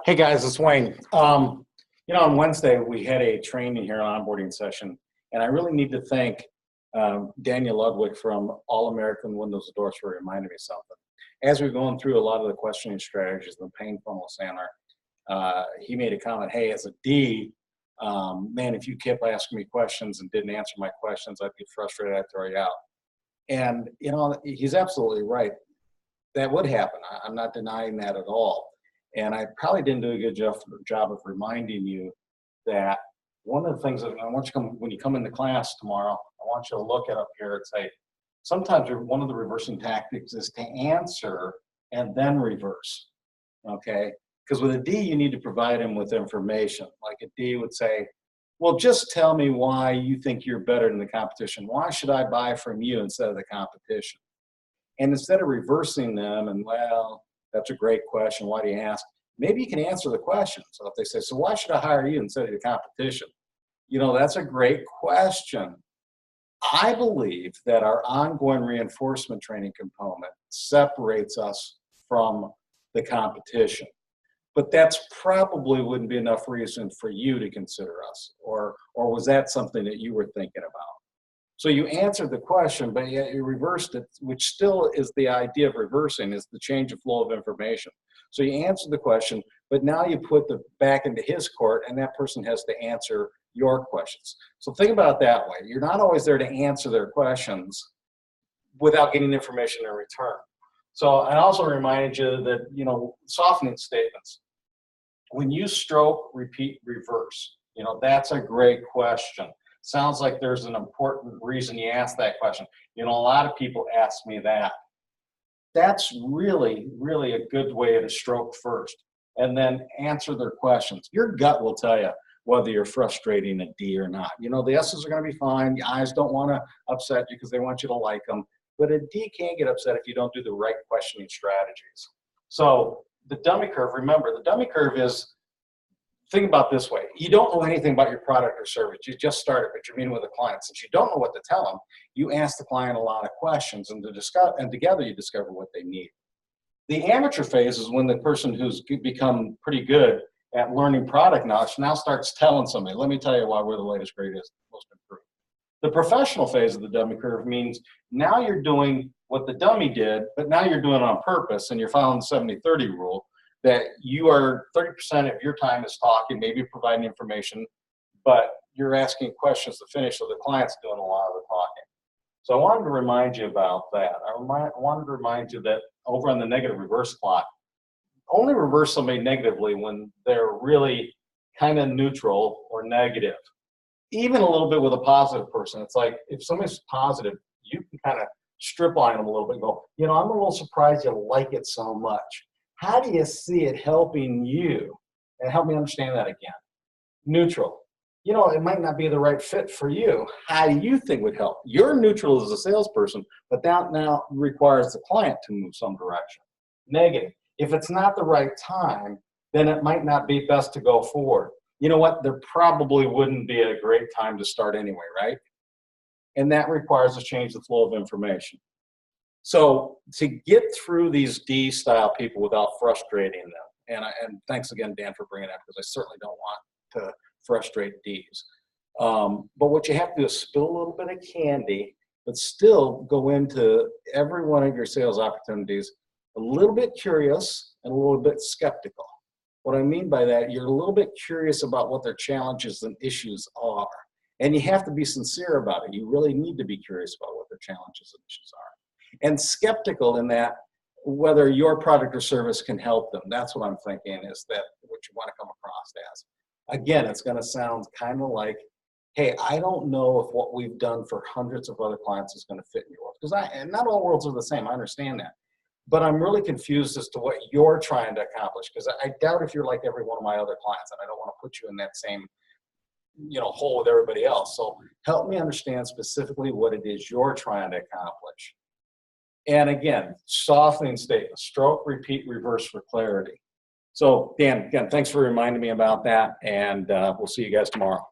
Hey guys, it's Wayne. On Wednesday we had a training here, an onboarding session, and I really need to thank Daniel Ludwig from All American Windows and Doors for reminding me something. As we're going through a lot of the questioning strategies, the pain funnel Sandler, he made a comment, hey, as a D, man, if you kept asking me questions and didn't answer my questions, I'd get frustrated, I'd throw you out. And, he's absolutely right. That would happen. I'm not denying that at all. And I probably didn't do a good job of reminding you that one of the things that I want you to when you come into class tomorrow, I want you to look at up here and say, sometimes one of the reversing tactics is to answer and then reverse, okay? Because with a D, you need to provide him with information. Like a D would say, well, just tell me why you think you're better than the competition. Why should I buy from you instead of the competition? And instead of reversing them and, well, that's a great question, why do you ask? Maybe you can answer the question. So if they say, so why should I hire you instead of the competition? That's a great question. I believe that our ongoing reinforcement training component separates us from the competition. But that's probably wouldn't be enough reason for you to consider us. Or was that something that you were thinking about? So you answered the question, but yet you reversed it, which still is the idea of reversing, is the change of flow of information. So you answered the question, but now you put the back into his court, and that person has to answer your questions. So think about it that way. You're not always there to answer their questions without getting information in return. So I also reminded you that, softening statements. When you stroke, repeat, reverse, that's a great question. Sounds like there's an important reason you asked that question. A lot of people ask me that. That's really, really a good way to stroke first and then answer their questions. Your gut will tell you whether you're frustrating a D or not. The S's are going to be fine. The I's don't want to upset you because they want you to like them. But a D can get upset if you don't do the right questioning strategies. So the dummy curve, remember, the dummy curve is, think about this way. You don't know anything about your product or service. You just started, but you're meeting with a client. Since you don't know what to tell them, you ask the client a lot of questions, and together you discover what they need. The amateur phase is when the person who's become pretty good at learning product knowledge now starts telling somebody, let me tell you why we're the latest, greatest, most improved. The professional phase of the dummy curve means now you're doing what the dummy did, but now you're doing it on purpose, and you're following the 70-30 rule, that you are 30% of your time is talking, maybe providing information, but you're asking questions to finish, so the client's doing a lot of the talking. So I wanted to remind you about that. I wanted to remind you that over on the negative reverse clock, only reverse somebody negatively when they're really kind of neutral or negative. Even a little bit with a positive person. It's like if somebody's positive, you can kind of strip line them a little bit and go, I'm a little surprised you like it so much. How do you see it helping you? And help me understand that again. Neutral. It might not be the right fit for you. How do you think would help? You're neutral as a salesperson, but that now requires the client to move some direction. Negative. If it's not the right time, then it might not be best to go forward. You know what? There probably wouldn't be a great time to start anyway, right? And that requires a change the flow of information. So to get through these D-style people without frustrating them, and thanks again, Dan, for bringing that, because I certainly don't want to frustrate Ds. But what you have to do is spill a little bit of candy, but still go into every one of your sales opportunities a little bit curious and a little bit skeptical. What I mean by that, you're a little bit curious about what their challenges and issues are. And you have to be sincere about it. You really need to be curious about what their challenges and issues are. And skeptical in that whether your product or service can help them. That's what I'm thinking, is that what you want to come across as. Again, it's going to sound kind of like, hey, I don't know if what we've done for hundreds of other clients is going to fit in your world. And not all worlds are the same. I understand that. But I'm really confused as to what you're trying to accomplish, because I doubt if you're like every one of my other clients, and I don't want to put you in that same hole with everybody else. So help me understand specifically what it is you're trying to accomplish. And again, softening statement, stroke, repeat, reverse for clarity. So Dan, again, thanks for reminding me about that, and we'll see you guys tomorrow.